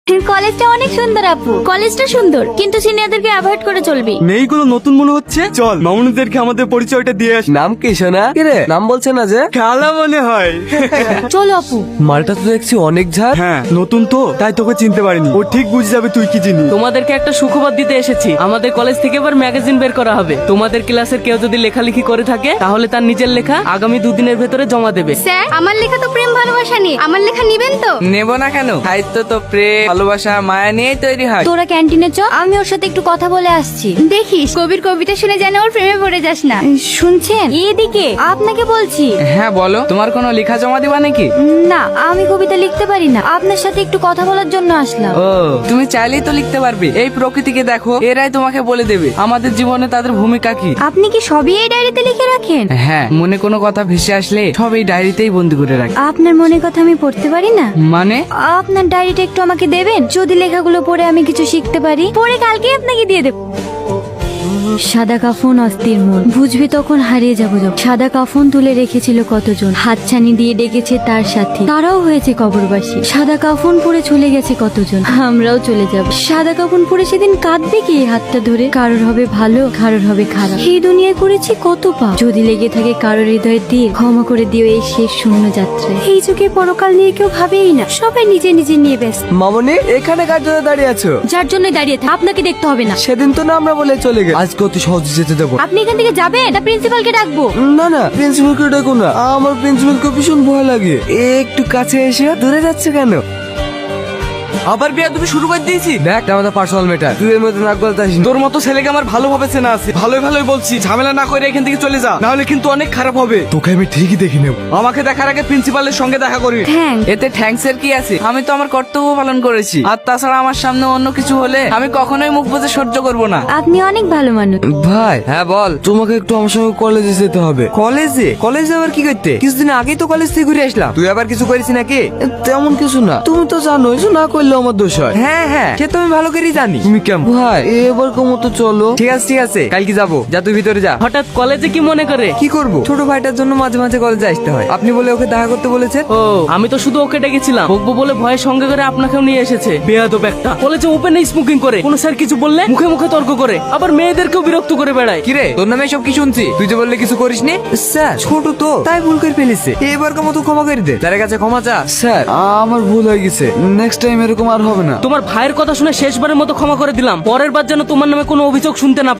কলেজটা অনেক সুন্দর আপু, কলেজটা সুন্দর কিন্তু সিনিয়রদেরকে অ্যাভয়েড করে চলবি। মেয়েগুলো নতুন মনে হচ্ছে, চল মামুনিদেরকে আমাদের পরিচয়টা দিয়ে আসি। নাম কি সোনা? কিরে নাম বলছে না যে? খেলা মনে হয়। চলো আপু। মালটা তো দেখছি অনেক ঝাড়। হ্যাঁ নতুন তো তাই তোকে চিনতে পারিনি, ও ঠিক বুঝে যাবে তুই কি জিনিস। তোমাদেরকে একটা সুখবর দিতে এসেছি। আমাদের কলেজ থেকে এবার ম্যাগাজিন বের করা হবে। তোমাদের ক্লাসের কেউ যদি লেখালেখি করে থাকে তাহলে তার নিজের লেখা আগামী 2 দিনের ভেতরে জমা দেবে। স্যার, আমার লেখা তো প্রেম ভালোবাসা নিয়ে, আমার লেখা নিবেন তো? নেব না কেন? সাহিত্য তো প্রেম ভালোবাসা মায়া নিয়েই তৈরি হয়। তোরা ক্যান্টিনে চ, আমি ওর সাথে একটু কথা বলে আসছি। দেখিস কবির কবিতা শুনে যেন ওর প্রেমে পড়ে যাস না। শুনছেন? এদিকে আপনাকে বলছি। হ্যাঁ বলো, তোমার কোনো লেখা জমা দিবা নাকি? না, আমি কবিতা লিখতে পারি না, আপনার সাথে একটু কথা বলার জন্য আসলাম। ও, তুমি চাইলেই তো লিখতে পারবে। এই প্রকৃতিকে দেখো, এরাই তোমাকে বলে দেবে আমাদের জীবনে তাদের ভূমিকা কি। আপনি কি সবই এই ডায়েরিতে লিখে রাখেন? হ্যাঁ, মনে কোনো কথা ভেসে আসলে সব এই ডায়েরিতেই বন্দি করে রাখি। আপনার মনের কথা আমি পড়তে পারি না? মানে? আপনার ডায়েরিটা একটু আমাকে দেবেন, যদি লেখাগুলো পড়ে আমি কিছু শিখতে পারি, পরে কালকে আপনাকে দিয়ে দেব। সাদা কাফন অস্থির মন, বুঝবি তখন হারিয়ে যাবো যখন। সাদা কাফন তুলে রেখেছিল কতজন, হাতছানি দিয়ে ডেকেছে তার সাথে, তারাও হয়েছে কবরবাসী। সাদা কাফন পরে চলে গেছে কতজন, আমরাও চলে যাব। সাদা কাফন পরে সেদিন কাঁদবে কি হাতটা ধরে? কারোর হবে ভালো, কারোর হবে খারাপ। এই দুনিয়ায় করেছি কত পাপ, যদি লেগে থাকে কারোর হৃদয়ের দিয়ে, ক্ষমা করে দিও এই শেষ শূন্য যাত্রায়। এই যুগে পরকাল নিয়ে কেউ ভাবেই না, সবাই নিজে নিজে নিয়ে ব্যস্ত। মামনি এখানে কার জন্য দাঁড়িয়ে আছো? যার জন্য দাঁড়িয়ে থাকে আপনাকে দেখতে হবে না। সেদিন তো না আমরা বলে চলে গেল, আজকে অতি সহজে যেতে দেবো না। আপনি এখান থেকে যাবেন না প্রিন্সিপালকে ডাকবো? না না, প্রিন্সিপালকে ডাকো না, আমার প্রিন্সিপালকে ভীষণ ভয় লাগে। একটু কাছে এসে দূরে যাচ্ছে কেন? আবার বিয়া তুমি শুরু করে দিয়েছি। দেখ আমাদের পার্সোনাল ম্যাটার, তুই এর মধ্যে নাক গলাতে আসিস না। তোর মতো ছেলেকে আমার ভালোভাবে চেনা আছে, ভালোই ভালোই বলছি, ঝামেলা না করে এখান থেকে চলে যা, না হলে কিন্তু অনেক খারাপ হবে। তোকে আমি ঠিকই দেখে নেব। আমাকে দেখার আগে প্রিন্সিপালের সঙ্গে দেখা করি। হ্যাঁ, এতে থ্যাঙ্কস এর কি আছে? আমি তো আমার কর্তব্য পালন করেছি। আর তাছাড়া আমার সামনে অন্য কিছু হলে আমি কখনোই মুখ বুজে সহ্য করব না। আপনি অনেক ভালো মানুষ। ভাই হ্যাঁ বল, তোমাকে একটু আমার সঙ্গে কলেজে যেতে হবে। কলেজে? কলেজে আবার কি করতে? কিছুদিন আগেই তো কলেজ থেকে ঘুরে আসলাম। তুই আবার কিছু করিস নাকি? তেমন কিছু না, তুমি তো জানোই যে না করলে আমার দোষ হয়। হ্যাঁ হ্যাঁ, সে তো আমি ভালো করেই জানি। তুমি কেমন ভাই, এবার মতো চলো। ঠিক আছে ঠিক আছে, কালকে যাবো। যা তুই ভিতরে যা। হঠাৎ কলেজে কি মনে করে? কি করব, ছোট ভাইটার জন্য মাঝে মাঝে কলেজে আসতে হয়। আপনি বলে ওকে দেখা করতে বলেছেন। ও, আমি তো শুধু ওকে ডেকেছিলাম, বকবো বলে ভয়ের সঙ্গে করে আপনাকেও নিয়ে এসেছে। বেয়াদব একটা, কলেজে ওপেন স্মোকিং করে, কোন স্যার কিছু বললে মুখে মুখে তর্ক করে, আবার মেয়েদেরকেও বিরক্ত করে বেড়ায়। কিরে তোর নামে সব কি শুনছি? তুই যে বললে কিছু করিসনি। স্যার ছোট তো তাই ভুল করে ফেলেছে, এবার মতো ক্ষমা করে দে। তার কাছে ক্ষমা চা। স্যার আমার ভুল হয়ে গেছে, নেক্সট টাইম এরকম আর হবে না। তোমার ভাইয়ের কথা শুনে শেষবারের মতো ক্ষমা করে দিলাম, পরের বার যেন তোমার নামে কোনো অভিযোগ শুনতে না